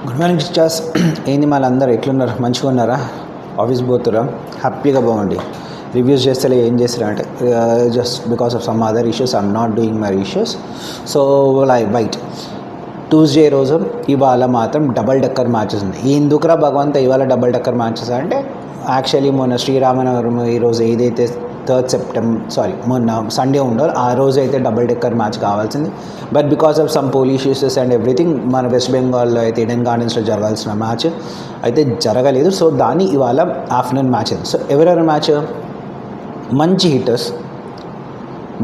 Good morning sisters. ఏంది వాళ్ళందరూ ఎట్లున్నారు? మంచిగా ఉన్నారా? ఆఫీస్ పోతురా? హ్యాపీగా పోండి. రివ్యూస్ చేస్తే ఏం చేస్తారా అంటే just because of some other issues I'm not doing my issues. So I bite Tuesday రోజు ఇవాళ మాత్రం డబల్ డక్కర్ మ్యాచెస్ ఉంది. ఎందుకురా భగవంత ఇవాళ డబల్ డక్కర్ మ్యాచెస్ అంటే యాక్చువల్లీ మొన్న శ్రీరామనవరం ఈరోజు ఏదైతే 3rd సెప్టెంబర్ మొన్న సండే ఉండో ఆ రోజు అయితే డబుల్ డెక్కర్ మ్యాచ్ కావాల్సింది. But because of some police issues and everything మన వెస్ట్ బెంగాల్లో అయితే ఈడెన్ గార్డెన్స్లో జరగాల్సిన మ్యాచ్ అయితే జరగలేదు. సో దాన్ని ఇవాళ ఆఫ్టర్నూన్ మ్యాచ్ అయింది. సో ఎవరెవరి మ్యాచ్? మంచి హిట్టర్స్,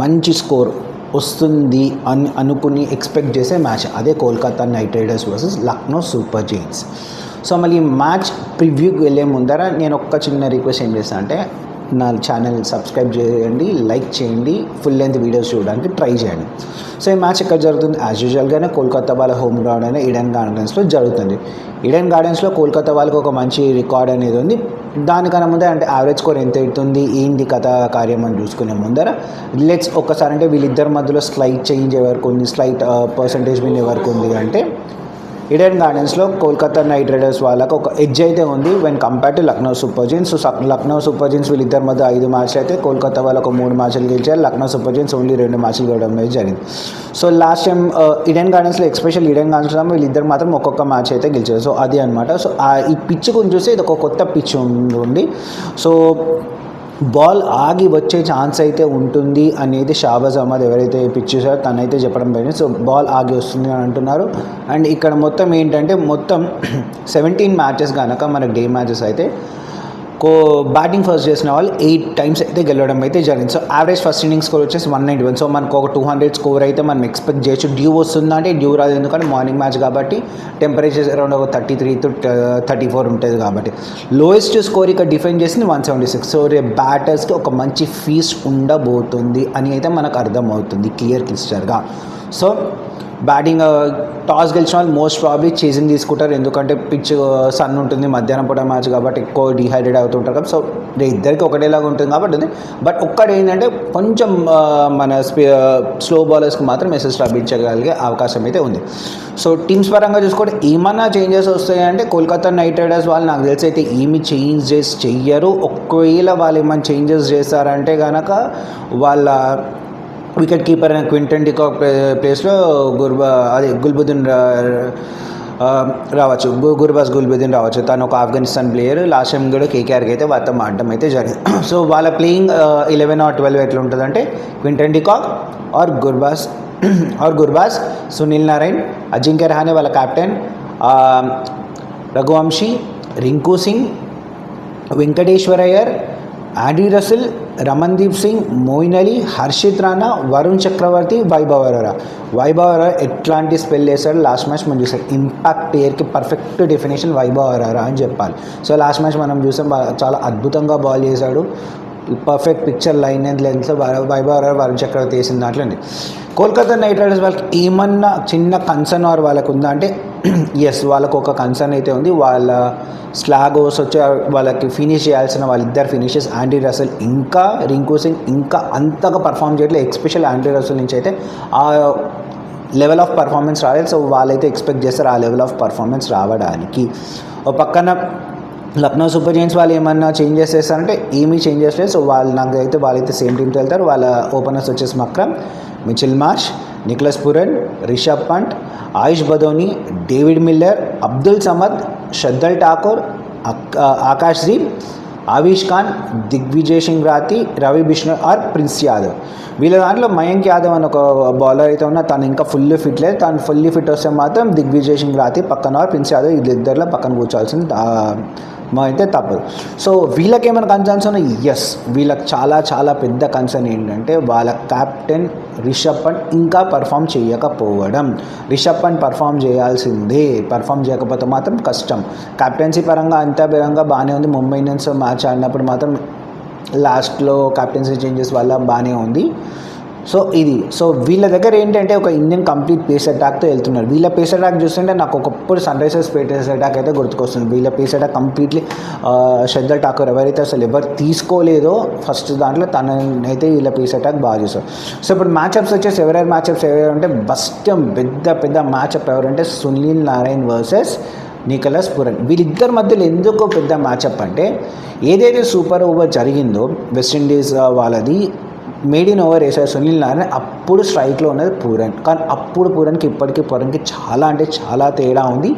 మంచి స్కోర్ వస్తుంది అని అనుకుని ఎక్స్పెక్ట్ చేసే మ్యాచ్ అదే Kolkata night riders versus Lucknow super Giants. So మళ్ళీ మ్యాచ్ ప్రివ్యూకి వెళ్ళే ముందర నేను ఒక్క చిన్న రిక్వెస్ట్ ఏం చేస్తాను అంటే నా ఛానల్ సబ్స్క్రైబ్ చేయండి, లైక్ చేయండి, ఫుల్ లెంత్ వీడియోస్ చూడడానికి ట్రై చేయండి. సో ఈ మ్యాచ్ ఎక్కడ జరుగుతుంది? యాజ్ యూజువల్గానే కోల్కతా వాళ్ళ హోమ్ గ్రౌండ్ అయిన ఈడెన్ గార్డెన్స్లో జరుగుతుంది. ఈడెన్ గార్డెన్స్లో కోల్కతా వాళ్ళకి ఒక మంచి రికార్డ్ అనేది ఉంది. దానికన్నా ముందే అంటే యావరేజ్ స్కోర్ ఎంత అవుతుంది ఏంటి కథ కార్యం అని చూసుకునే ముందర లెట్స్ ఒక్కసారి అంటే వీళ్ళిద్దరి మధ్యలో స్లైట్ చేంజ్ ఎవరికి ఉంది, స్లైట్ పర్సంటేజ్ విన్ ఎవరికి ఉంది అంటే ఈడెన్ గార్డెన్స్లో కోల్కతా నైట్ రైడర్స్ వాళ్ళకి ఒక ఎడ్జ్ అయితే ఉంది when compare to Lucknow super Giants. So Lucknow super Giants వీళ్ళిద్దరి మధ్య 5 మ్యాచ్లు అయితే కోల్కతా వాళ్ళకు 3 మ్యాచ్లు గెలిచారు. లక్నో సూపర్ జైంట్స్ ఓన్లీ 2 మ్యాచ్లు గెలవడం అనేది జరిగింది. సో లాస్ట్ టైం ఈడెన్ గార్డెన్స్లో ఎస్పెషల్ ఈడెన్ గార్డెన్స్లో వీళ్ళిద్దరు మాత్రం ఒక్కొక్క మ్యాచ్ అయితే గెలిచారు. సో అది అనమాట. సో ఈ పిచ్ గురించి చూస్తే ఇది ఒక కొత్త పిచ్ ఉంది. సో బాల్ ఆగి వచ్చే ఛాన్స్ అయితే ఉంటుంది అనేది షాబాజ్ అహ్మద్ ఎవరైతే పిచ్ చేశారో తనైతే చెప్పడం పోయింది. సో బాల్ ఆగి వస్తుంది అని అంటున్నారు. అండ్ ఇక్కడ మొత్తం ఏంటంటే మొత్తం 17 మ్యాచెస్ కనుక మనకు డే మ్యాచెస్ అయితే బ్యాటింగ్ ఫస్ట్ చేసిన వాళ్ళు 8 టైమ్స్ అయితే గెలవడం అయితే జరిగింది. So average first inning score వచ్చేసి 191. సో మనకు ఒక 200 స్కోర్ అయితే మనం ఎక్స్పెక్ట్ చేయొచ్చు. డ్యూ వస్తుందా అంటే డ్యూ రాదు, ఎందుకంటే మార్నింగ్ మ్యాచ్ కాబట్టి టెంపరేచర్ అరౌండ్ ఒక 33 to 34 ఉంటుంది కాబట్టి. లోయెస్ట్ స్కోర్ ఇక్కడ డిఫెండ్ చేసింది 176. సో రేపు బ్యాటర్స్కి ఒక మంచి ఫీస్ట్ ఉండబోతుంది అని అయితే మనకు అర్థమవుతుంది క్లియర్ క్లిస్టర్గా. సో బ్యాటింగ్ టాస్ గెలిచిన వాళ్ళు మోస్ట్ ప్రాబ్లీ చేసింగ్ తీసుకుంటారు, ఎందుకంటే పిచ్ సన్ ఉంటుంది మధ్యాహ్నం పూట మ్యాచ్ కాబట్టి ఎక్కువ డిహైడ్రేట్ అవుతుంటారు కదా. సో ఇద్దరికి ఒకటేలాగా ఉంటుంది కాబట్టి. బట్ ఒక్కటి ఏంటంటే కొంచెం మన స్లో బౌలర్స్కి మాత్రం మెసేజ్ లభించగలిగే అవకాశం అయితే ఉంది. సో టీమ్స్ పరంగా చూసుకుంటే ఏమన్నా చేంజెస్ వస్తాయంటే కోల్కతా నైట్ రైడర్స్ వాళ్ళు నాకు తెలిసి అయితే ఏమి చేంజెస్ చెయ్యరు. ఒకవేళ వాళ్ళు ఏమైనా చేంజెస్ చేస్తారంటే కనుక వాళ్ళ వికెట్ కీపర్ అయిన క్వింటన్ డికాక్ ప్లేస్లో గుల్బుద్దీన్ రావచ్చు, గుల్బుద్దీన్ రావచ్చు. తను ఒక ఆఫ్ఘనిస్తాన్ ప్లేయర్. లాస్ట్ టైం కూడా కేకేఆర్కి అయితే వాళ్ళతో ఆడటం అయితే జరిగింది. సో వాళ్ళ ప్లేయింగ్ 11 or 12 ఎట్లా ఉంటుందంటే Quinton de Kock or Gurbaz, Sunil Narine, Ajinkya Rahane వాళ్ళ captain, Raghuvanshi, Rinku Singh, Venkateshwar Iyer, Andre Russell, Ramandeep Singh, Moeen Ali, Harshit Rana, Varun Chakravarthy, Vaibhav Arora ఎట్లాంటి స్పెల్ వేశాడు లాస్ట్ మ్యాచ్ మనం చూసాం. ఇంపాక్ట్ ప్లేయర్కి పర్ఫెక్ట్ డెఫినేషన్ వైభవ్ అరోరా అని చెప్పాలి. సో లాస్ట్ మ్యాచ్ మనం చూసాం చాలా అద్భుతంగా బాల్ చేశాడు. పర్ఫెక్ట్ పిక్చర్ లైన్ అండ్ లెంత్లో వైభవ్ అరోరా వరుణ్ చక్రవర్తి వేసిన దాంట్లోనే. కోల్కతా నైట్ రైడర్స్ వాళ్ళకి ఏమన్నా చిన్న కన్సర్న్ ఆర్ వాళ్ళకు ఉందా అంటే ఎస్, వాళ్ళకు ఒక కన్సర్న్ అయితే ఉంది. వాళ్ళ స్లాగ్ ఓవర్స్ వచ్చి వాళ్ళకి ఫినిష్ చేయాల్సిన వాళ్ళిద్దరు ఫినిషెస్ ఆండ్రీ రసెల్ ఇంకా రింకు సింగ్ ఇంకా అంతగా పర్ఫామ్ చేయట్లేదు. ఎస్పెషల్ ఆండ్రీ రసెల్ నుంచి అయితే ఆ లెవెల్ ఆఫ్ పర్ఫార్మెన్స్ రాలేదు. సో వాళ్ళైతే ఎక్స్పెక్ట్ చేస్తారు ఆ లెవెల్ ఆఫ్ పర్ఫార్మెన్స్ రావడానికి. ఓ పక్కన లక్నో సూపర్ జైంట్స్ వాళ్ళు ఏమన్నా చేంజెస్ చేస్తారంటే ఏమీ చేంజెస్ లేదు. సో వాళ్ళైతే సేమ్ టీమ్తో వెళ్తారు. వాళ్ళ ఓపెనర్స్ వచ్చేసి Markram, Mitchell Marsh, Nicholas Pooran, Rishabh Pant, Ayush Badoni, David Miller, Abdul Samad, Shardul Thakur, Akash Deep, Avesh Khan, Digvijay Singh Rathi, Ravi Bishnoi or Prince Yadav. వీళ్ళ దాంట్లో మయాంక్ యాదవ్ అని ఒక బౌలర్ అయితే ఉన్నా తను ఇంకా ఫుల్ ఫిట్ లేదు. తను ఫుల్లీ ఫిట్ వస్తే మాత్రం దిగ్విజయ్ సింగ్ రాతి పక్కన ప్రిన్స్ యాదవ్ వీళ్ళిద్దరిలో పక్కన కూర్చోవాల్సింది అయితే తప్పదు. సో వీళ్ళకి ఏమైనా కన్సర్న్స్ ఉన్నాయి? ఎస్, వీళ్ళకి చాలా చాలా పెద్ద కన్సర్న్ ఏంటంటే వాళ్ళ కెప్టెన్ రిషబ్ పంట్ ఇంకా పర్ఫామ్ చేయకపోవడం. రిషబ్ పంట్ పర్ఫామ్ చేయాల్సిందే, పర్ఫామ్ చేయకపోతే మాత్రం కష్టం. కెప్టెన్సీ పరంగా అంతా పరంగా బాగానే ఉంది. ముంబై ఇండియన్స్ మ్యాచ్ ఆడినప్పుడు మాత్రం లాస్ట్లో కెప్టెన్సీ చేంజెస్ వల్ల బాగానే ఉంది. సో వీళ్ళ దగ్గర ఏంటంటే ఒక ఇండియన్ కంప్లీట్ పేస్ అటాక్తో వెళ్తున్నారు. వీళ్ళ పేస్ అటాక్ చూస్తుంటే నాకు ఒకప్పుడు సన్ రైజర్స్ పేస్ అటాక్ అయితే గుర్తుకొస్తుంది. వీళ్ళ face attack completely Shardul Thakur ఎవరైతే అసలు ఎవరు తీసుకోలేదో ఫస్ట్ దాంట్లో తనైతే వీళ్ళ పేస్ అటాక్ బాగా చేస్తారు. సో ఇప్పుడు మ్యాచ్అప్స్ వచ్చేసి ఎవరెవరు మ్యాచ్అప్స్ ఎవరంటే ఫస్ట్ పెద్ద మ్యాచ్అప్ ఎవరంటే Sunil Narine versus Nicholas Pooran. వీళ్ళిద్దరి మధ్యలో ఎందుకో పెద్ద మ్యాచ్అప్ అంటే ఏదైతే సూపర్ ఓవర్ జరిగిందో వెస్టిండీస్ వాళ్ళది మేడ్ ఇన్ ఓవర్ వేసారు సునీల్ నారాయణ, అప్పుడు స్ట్రైక్లో ఉన్నది పూరన్. కానీ అప్పుడు పూరన్కి ఇప్పటికీ పూరన్కి చాలా అంటే చాలా తేడా ఉంది.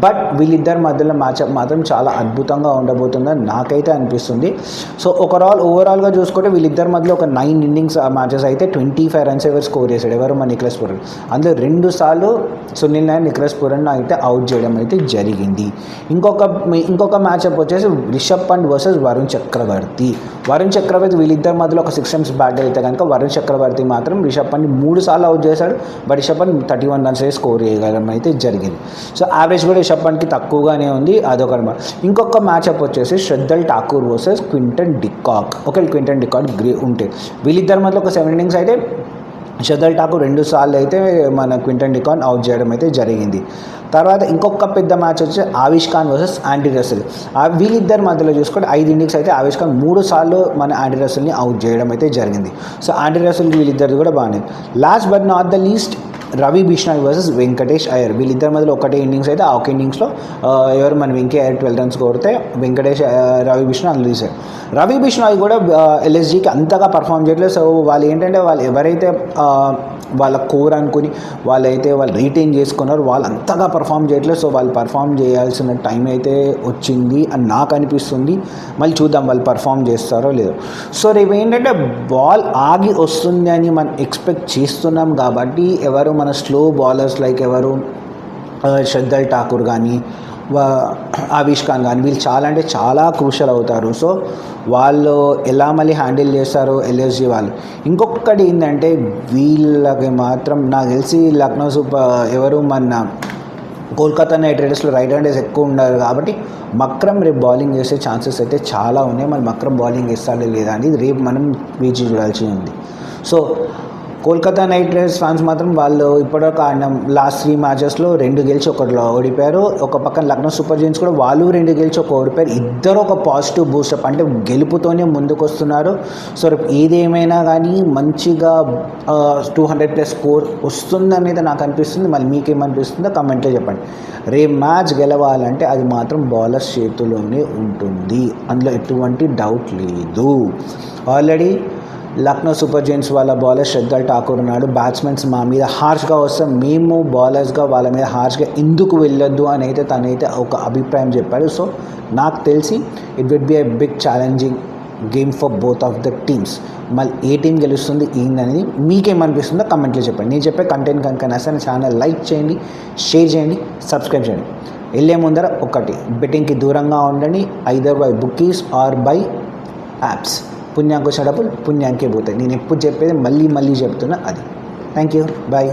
బట్ వీళ్ళిద్దరి మధ్యలో మ్యాచ్అప్ మాత్రం చాలా అద్భుతంగా ఉండబోతుందని నాకైతే అనిపిస్తుంది. సో ఓవరాల్గా చూసుకుంటే వీళ్ళిద్దరి మధ్యలో ఒక 9 innings మ్యాచెస్ అయితే 25 runs ఎవరు స్కోర్ చేశాడు, ఎవరు మా నికోలస్ పురన్. అందులో 2 సార్లు సునీల్ నారాయణ నికోలస్ పురన్ అయితే అవుట్ చేయడం అయితే జరిగింది. ఇంకొక మ్యాచ్అప్ వచ్చేసి రిషబ్ పంత్ వర్సెస్ వరుణ్ చక్రవర్తి. వీళ్ళిద్దరి మధ్యలో ఒక 6 runs బ్యాట్ అయితే కనుక వరుణ్ చక్రవర్తి మాత్రం రిషబ్ పంత్ 3 సార్లు అవుట్ చేశాడు. But Rishabh Pant 31 runs score చేయగలం అయితే జరిగింది. సో యావరేజ్ కూడా రిషబ్ పంత్కి తక్కువగానే ఉంది. అదొక ఇంకొక మ్యాచ్అప్ వచ్చేసి Shardul Thakur versus Quinton de Kock. Quinton de Kock ఉంటే వీళ్ళిద్దరి మధ్యలో ఒక 7 innings అయితే శ్రద్ధల్ ఠాకూర్ 2 సార్లు అయితే మన క్వింటన్ డికాక్ అవుట్ చేయడం అయితే జరిగింది. తర్వాత ఇంకొక పెద్ద మ్యాచ్ వచ్చి ఆవిష్ ఖాన్ వర్సెస్ ఆండ్రీ రసెల్. వీళ్ళిద్దరి మధ్యలో చూసుకుంటే 5 innings అయితే ఆవిష్ ఖాన్ 3 సార్లు మన ఆండ్రీ రసెల్ని అవుట్ చేయడం అయితే జరిగింది. సో ఆండ్రీ రసెల్ వీళ్ళిద్దరిది కూడా బాగానే. Last but not the least Ravi Bishnoi versus Venkatesh Iyer. వీళ్ళిద్దరి మధ్యలో ఒకటే ఇన్నింగ్స్ అయితే ఆ ఒక ఇన్నింగ్స్లో ఎవరు మన వెంకయ్య అయ్యర్ 12 runs కొడితే వెంకటేష్ రవి బిష్నాయ్ రిలీజ్. రవి బిష్నాయ్ కూడా ఎల్ఎస్జీకి అంతగా పర్ఫామ్ చేయట్లేదు. సో వాళ్ళు ఏంటంటే వాళ్ళు ఎవరైతే వాళ్ళ కోర్ అనుకుని వాళ్ళు రీటైన్ చేసుకున్నారు వాళ్ళు అంతగా పర్ఫామ్ చేయట్లేదు. సో వాళ్ళు పర్ఫామ్ చేయాల్సిన టైం అయితే వచ్చింది అని నాకు అనిపిస్తుంది. మళ్ళీ చూద్దాం వాళ్ళు పర్ఫామ్ చేస్తారో లేదో. సో రేపు ఏంటంటే బాల్ ఆగి వస్తుంది అని మనం ఎక్స్పెక్ట్ చేస్తున్నాం కాబట్టి ఎవరు మన స్లో బౌలర్స్ లైక్ ఎవరు శ్రద్ధల్ ఠాకూర్ కానీ ఆవిష్ ఖాన్ కానీ వీళ్ళు చాలా అంటే చాలా క్రూషల్ అవుతారు. సో వాళ్ళు ఎలా మళ్ళీ హ్యాండిల్ చేస్తారో ఎల్ఎస్జీ వాళ్ళు. ఇంకొకటి ఏంటంటే వీళ్ళకి మాత్రం నాకు తెలిసి లక్నో ఎవరు మన కోల్కతా నైట్ రైడర్స్లో రైట్ హ్యాండర్స్ ఎక్కువ ఉన్నారు కాబట్టి మక్రమ్ రేపు బౌలింగ్ చేసే ఛాన్సెస్ అయితే చాలా ఉన్నాయి. మరి మక్రమ్ బౌలింగ్ వేస్తాడో లేదా అనేది రేపు మనం వేచి చూడాల్సి ఉంది. So Kolkata night riders fans మాత్రం వాళ్ళు ఇప్పటివరకు ఆడిన లాస్ట్ 3 matchesలో 2 గెలిచి 1 ఓడిపోయారు. ఒక పక్కన లక్నో సూపర్ జైంట్స్ కూడా వాళ్ళు 2 గెలిచి 1 ఓడిపోయారు. ఇద్దరు ఒక పాజిటివ్ బూస్టప్ అంటే గెలుపుతోనే ముందుకు వస్తున్నారు. సో రేపు ఏదేమైనా కానీ మంచిగా 200+ స్కోర్ వస్తుందనేది నాకు అనిపిస్తుంది. మళ్ళీ మీకేమనిపిస్తుందో కమెంట్లో చెప్పండి. రేపు మ్యాచ్ గెలవాలంటే అది మాత్రం బౌలర్స్ చేతిలోనే ఉంటుంది, అందులో ఎటువంటి డౌట్ లేదు. ఆల్రెడీ లక్నో సూపర్ జైంట్స్ వాళ్ళ బౌలర్ శ్రద్ధల్ ఠాకూర్ ఉన్నాడు. బ్యాట్స్మెన్స్ మా మీద హార్ష్గా వస్తాం, మేము బౌలర్స్గా వాళ్ళ మీద హార్ష్గా ఎందుకు వెళ్ళొద్దు అని అయితే తనైతే ఒక అభిప్రాయం చెప్పాడు. సో నాకు తెలిసి it will be a big challenging game for both of the teams. మళ్ళీ ఏ టీం గెలుస్తుంది ఏంటనేది మీకేమనిపిస్తుందో కమెంట్లో చెప్పండి. నేను చెప్పే కంటెంట్ కనుక నచ్చితే ఛానల్ లైక్ చేయండి, షేర్ చేయండి, సబ్స్క్రైబ్ చేయండి. వెళ్ళే ముందర ఒకటి బెట్టింగ్కి దూరంగా ఉండండి, either by bookies or by apps. పుణ్యానికి వచ్చిన డబ్బులు పుణ్యానికే పోతాయి. నేను ఎప్పుడు చెప్పేది మళ్ళీ చెప్తున్నా అది. Thank you, bye.